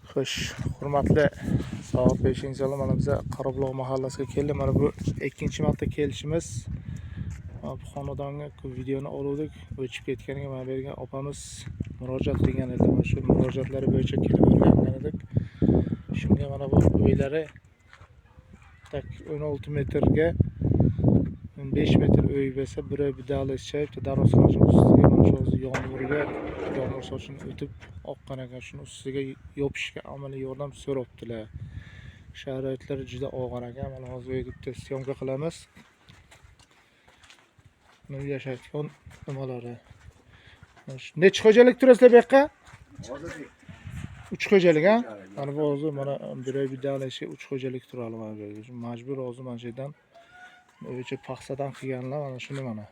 Xo'sh, hurmatli soat 5-da mana biz Qorabulog' mahallasiga keldik. Mana bu ikkinchi marta kelishimiz. Bu xonadonga videoni oldik. O'chib ketganiga mana bergan opamiz murojaat qilgan edi. Mana shu murojaatlari bo'yicha kelib o'rgangan edik. Shunga mana bu uylari tak 16 metrga 5 metr uy bo'lsa, bir bidali chayib, darvozasini ustiga mana shu yomg'ir sochini o'tib oqqan ekan. Shuni ustiga yopishga amaliy yordam so'rabdilar. Sharoitlari juda og'ir ekan. Mana hozir uyda syomka qilamiz. Buni yashayotgan nimalari. Necha xo'jalik turasizlar bu yoqqa? 3 xo'jalik, ha? Mana bu hozir mana bir bidali 3 xo'jalik turadi mana bu yerda. Majbur hozir mana shu yerdan o'yicha paxsadan qilganlar mana shuni mana.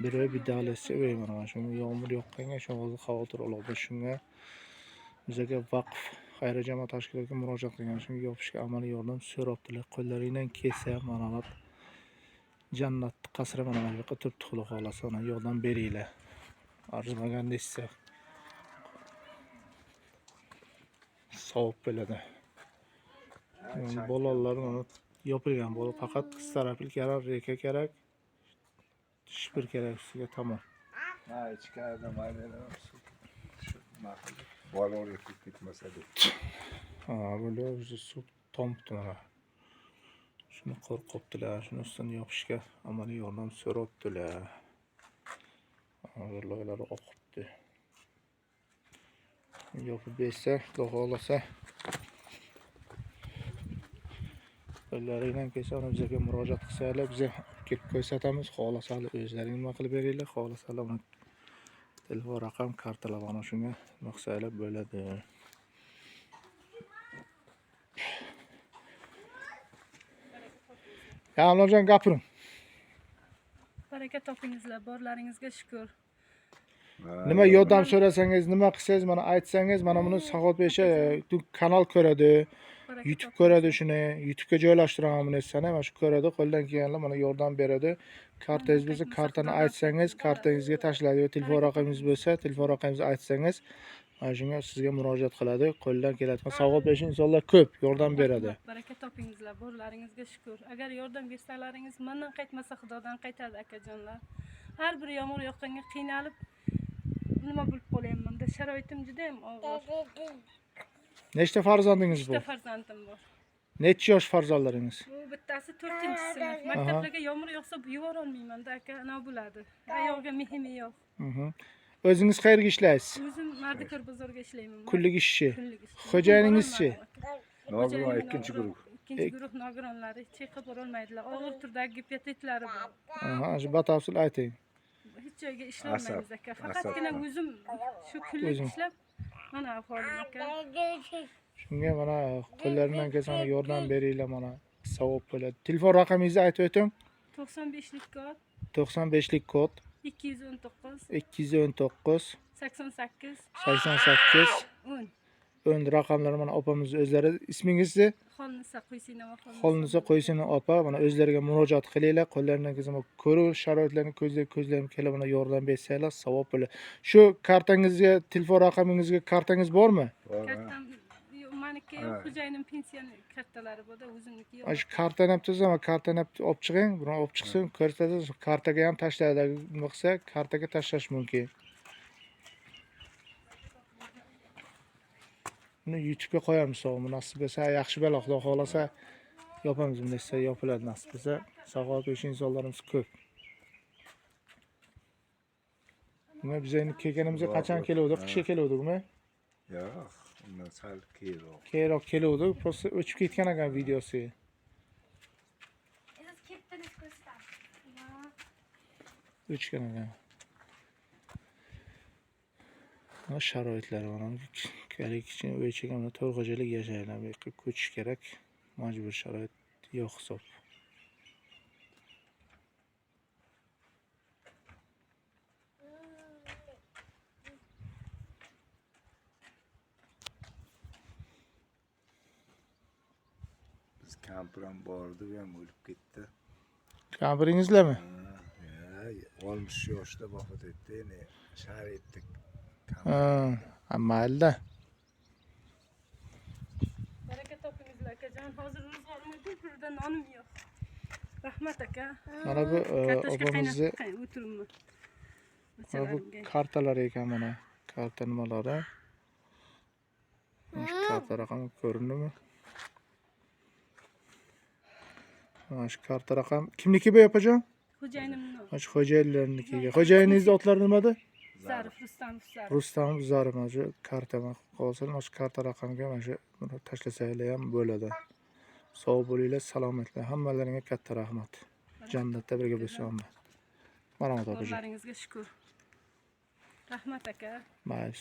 Bir bidalisi o'y mana shuni yomg'ir yoqqanga shu hozir xavotir oladi. Shunga bizga vaqf xayriya jamoat tashkilotiga murojaat qilgan. Shunga yopishga amaliy yordam so'rabdilar. Qo'llaringdan kelsa mana bu jannat qasri mana bu yoqqa turibdi, xudo xolasa mana yordam beringlar. Arzimagan desa savob bo'ladi. Bolalar mana yopilgan bola faqat starapil kerak, reka kerak, shipir kerak ustiga tamom. Ha, ichkarida maydalar. Bola oraya ketmasa deb. Ha, böyle suv tomibdi mana. Shuni qo'rqibdilar, shuni ustidan yopishga amaliy yordam so'rabdilar. Hozir loyilari oqibdi. Yopib bersa, xudo xolasa qo'llaringdan kelsa uni bizga murojaat qilsanglar, biz kelib ko'rsatamiz. Xolasa o'zlaring nima qilib beringlar, xolasa uni telefon raqam, kartalar mana shunga maqsadlar bo'ladi. Ya Amlonjon gapiring. Baraka topingizlar, borlaringizga shukr. Nima yordam so'rasangiz, nima qilsangiz, mana aytsangiz, mana buni Saxoat Besha kanal ko'radi, YouTube ko'radi shuni, YouTube'ga joylashtiraman buni desana, mana shu ko'radi, qo'ldan kelganlar mana yordam beradi. Kartangiz bo'lsa, kartani aytsangiz, kartangizga tashlaydi. Telefon raqamingiz bo'lsa, telefon raqamingizni aytsangiz, mana shunga sizga murojaat qiladi. Qo'ldan keladi. Saxoat Besha insonlar ko'p yordam beradi. Baraka topingizlar, borlaringizga shukr. Agar yordam bersalaringiz, mendan qaytmasa Xudodan qaytadi akajonlar. Har bir yomg'ir yoqqanga qiynalib nima bo'lib qolyapman. Sharoitim juda ham og'ir. Nechta farzandingiz bor? 3 ta farzandim bor. Necha yosh farzandlaringiz? Bu bittasi 4-sinf. Maktablarga yomg'ir yog'sa yubora olmayman-da aka, ana bo'ladi. Ayog'iga mehim yo'q. O'zingiz qayerga ishlaysiz? O'zim Mardikor bozorga ishlayman. Kunlik ishchi. Xo'jayiningizchi? Nogiron ikkinchi guruh. Ikkinchi guruh nogironlari chiqib borolmaydilar. Og'ir turdagi gipatitlari bor. Aha, shu batafsil ayting. Hech joyga ishlamaymiz aka. Faqatgina o'zim shu kunlik ishlab mana ahvolim aka. Shunga mana qo'llaringdan kelsa yordam beringlar mana. Savob bo'ladi. Telefon raqamingizni aytib o'ting. 95lik kod 95lik kod 219 219 88 88 10. 10 raqamlar mana opamiz o'zlari. Ismingizni? Xolnisa Qo'ysinova. Xolnisa Qo'ysinova opa, mana o'zlariga murojaat qilinglar. Qo'llaringdan kelsa ko'ruv sharoitlarini ko'zlab kelib mana yordam bersanglar savob bo'ladi. Shu kartangizga, telefon raqamingizga kartangiz bormi? Kartam meniki yo'q, xo'jayinim pensiyaning kartalari bor-da, o'zimniki yo'q. Shu kartani ham tuzing, kartani ham olib chiqing, buni olib chiqsin, ko'rsatasiz. Kartaga ham tashlaydi, nima qilsa, kartaga tashlash mumkin. Buni YouTube'ga qo'yamiz, nasib bo'lsa, yaxshi balo, xudo xolasa yopamiz, desa yopiladi, nasib bo'lsa. Saxoat Besha insonlarimiz ko'p. Nima biz endi kelganimizga qachon keluvdik? Qishga keluvdikmi? Yo'q, undan sal keyinroq. Keyinroq keluvdik, просто o'chib ketgan ekan videosi. O'chgan ekan. Mana sharoitlari mana kichkina uy chekimda to'rg'ijalik yashaydi. Bu yerga ko'chish kerak. Majbur sharoit yo'q hisob. Biz kampiram bordi, u ham o'lib ketdi. Kampiringizlarmi? Ha, 60 yoshda vafot etdi. Shahar etdik. Ha, mayli-da. Ben hazır ro'zg'orim pulda nonim yo'q. Rahmat aka. Mana bu Kartoshka opamizni qaynatib o'tiribman. mana bu Bachalarimga. kartalar ekan mana. Karta nimalari? Mana shu karta raqami ko'rindimi? Mana shu karta raqam kimniki bu opajon? Xo'jayinimni. Mana shu xo'jayinlarnikiga. Xo'jayiningizni otlari nimada? Zarif, Rustamov Zarif. Rustam Zarif mana shu karta qolsin. Mana shu karta raqamiga mana shu buni tashlasanglar ham bo'ladi. Sog' bo'linglar, salomatlar. Hammalaringga katta rahmat. Jannatda birga bo'lsinlar. Marhamat opajon. Qo'llaringizga shukr. Rahmat aka. Mayli.